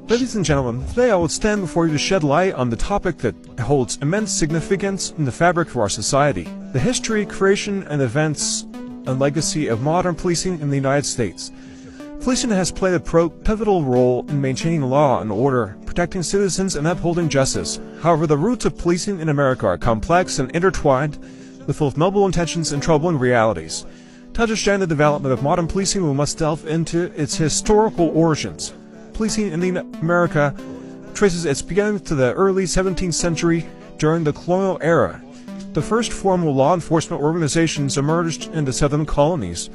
Ladies and gentlemen, today I will stand before you to shed light on the topic that holds immense significance in the fabric of our society: the history, creation, and events and legacy of modern policing in the United States. Policing has played a pivotal role in maintaining law and order, protecting citizens, and upholding justice. However, the roots of policing in America are complex and intertwined with both noble intentions and troubling realities. To understand the development of modern policing, we must delve into its historical origins. Policing in America traces its beginnings to the early 17th century during the colonial era. The first formal law enforcement organizations emerged in the southern colonies,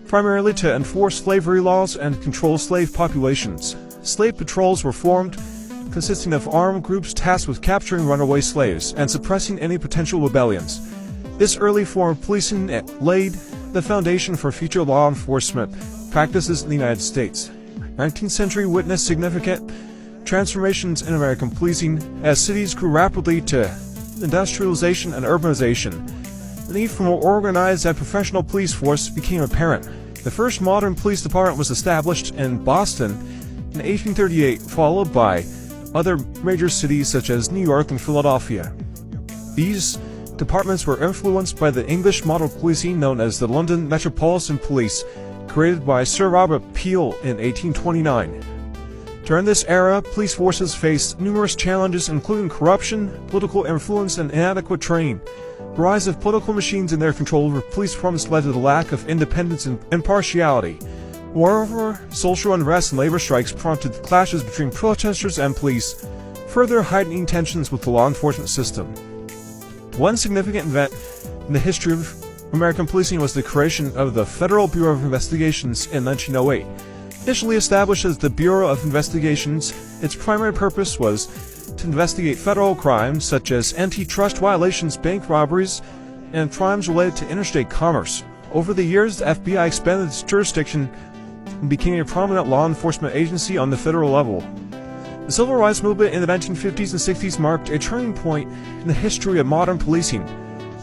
primarily to enforce slavery laws and control slave populations. Slave patrols were formed, consisting of armed groups tasked with capturing runaway slaves and suppressing any potential rebellions. This early form of policing laid the foundation for future law enforcement practices in the United States. 19th century witnessed significant transformations in American policing as cities grew rapidly to industrialization and urbanization. The need for more organized and professional police force became apparent. The first modern police department was established in Boston in 1838, followed by other major cities such as New York and Philadelphia. These departments were influenced by the English model policing known as the London Metropolitan Police, created by Sir Robert Peel in 1829. During this era, police forces faced numerous challenges including corruption, political influence, and inadequate training. The rise of political machines and their control over police departments led to the lack of independence and impartiality. Moreover, social unrest and labor strikes prompted clashes between protesters and police, further heightening tensions with the law enforcement system. One significant event in the history of American policing was the creation of the Federal Bureau of Investigations in 1908. Initially established as the Bureau of Investigations, its primary purpose was to investigate federal crimes such as antitrust violations, bank robberies, and crimes related to interstate commerce. Over the years, the FBI expanded its jurisdiction and became a prominent law enforcement agency on the federal level. The Civil Rights Movement in the 1950s and 60s marked a turning point in the history of modern policing.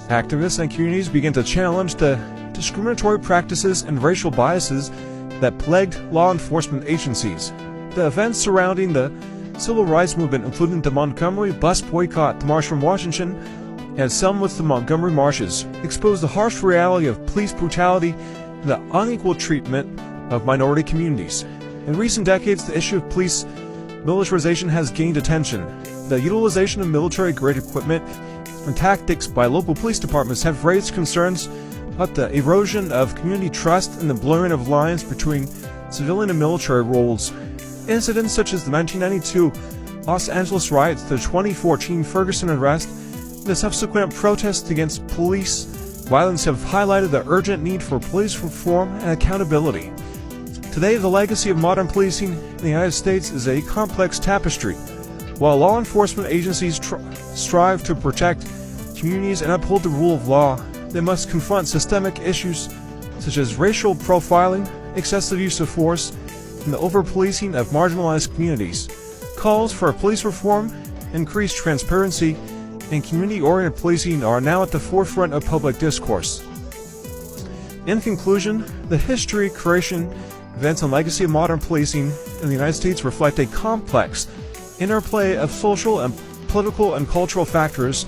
Activists and communities began to challenge the discriminatory practices and racial biases that plagued law enforcement agencies. The events surrounding the Civil Rights Movement, including the Montgomery bus boycott, the March from Washington, and some with the Montgomery Marshes, exposed the harsh reality of police brutality and the unequal treatment of minority communities. In recent decades, the issue of police militarization has gained attention. The utilization of military-grade equipment and tactics by local police departments have raised concerns about the erosion of community trust and the blurring of lines between civilian and military roles. Incidents such as the 1992 Los Angeles riots, the 2014 Ferguson arrest, and the subsequent protests against police violence have highlighted the urgent need for police reform and accountability. Today, the legacy of modern policing in the United States is a complex tapestry. While law enforcement agencies strive to protect communities and uphold the rule of law, they must confront systemic issues such as racial profiling, excessive use of force, and the over-policing of marginalized communities. Calls for police reform, increased transparency, and community-oriented policing are now at the forefront of public discourse. In conclusion, the history, creation, events, and legacy of modern policing in the United States reflect a complex interplay of social and political and cultural factors.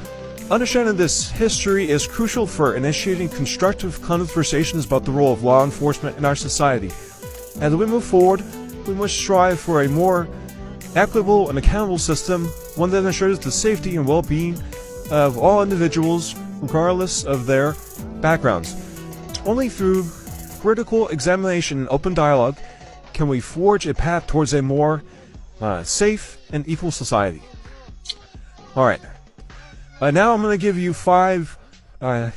Understanding this history is crucial for initiating constructive conversations about the role of law enforcement in our society. As we move forward, we must strive for a more equitable and accountable system, one that ensures the safety and well-being of all individuals, regardless of their backgrounds. Only through critical examination and open dialogue can we forge a path towards a more safe and equal society. Alright. Now I'm going to give you 5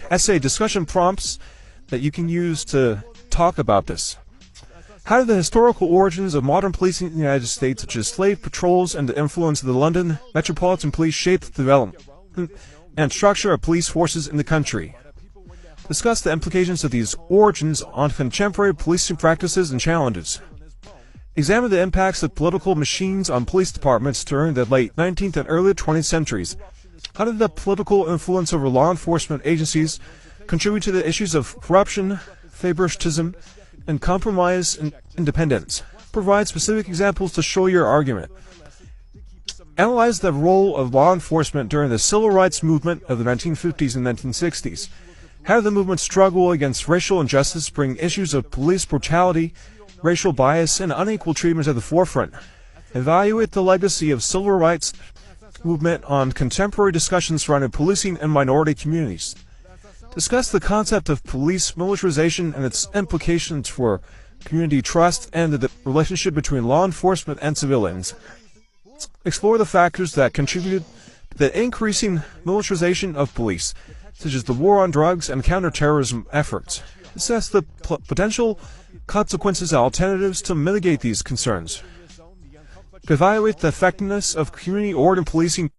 essay discussion prompts that you can use to talk about this. How did the historical origins of modern policing in the United States, such as slave patrols and the influence of the London Metropolitan Police, shape the development and structure of police forces in the country? Discuss the implications of these origins on contemporary policing practices and challenges. Examine the impacts of political machines on police departments during the late 19th and early 20th centuries. How did the political influence over law enforcement agencies contribute to the issues of corruption, favoritism, and compromise and independence? Provide specific examples to show your argument. Analyze the role of law enforcement during the civil rights movement of the 1950s and 1960s. How the movement struggle against racial injustice bring issues of police brutality, racial bias, and unequal treatment to the forefront. Evaluate the legacy of civil rights movement on contemporary discussions surrounding policing and minority communities. Discuss the concept of police militarization and its implications for community trust and the relationship between law enforcement and civilians. Explore the factors that contributed to the increasing militarization of police, such as the war on drugs and counterterrorism efforts. Assess the potential consequences and alternatives to mitigate these concerns. Evaluate the effectiveness of community-oriented policing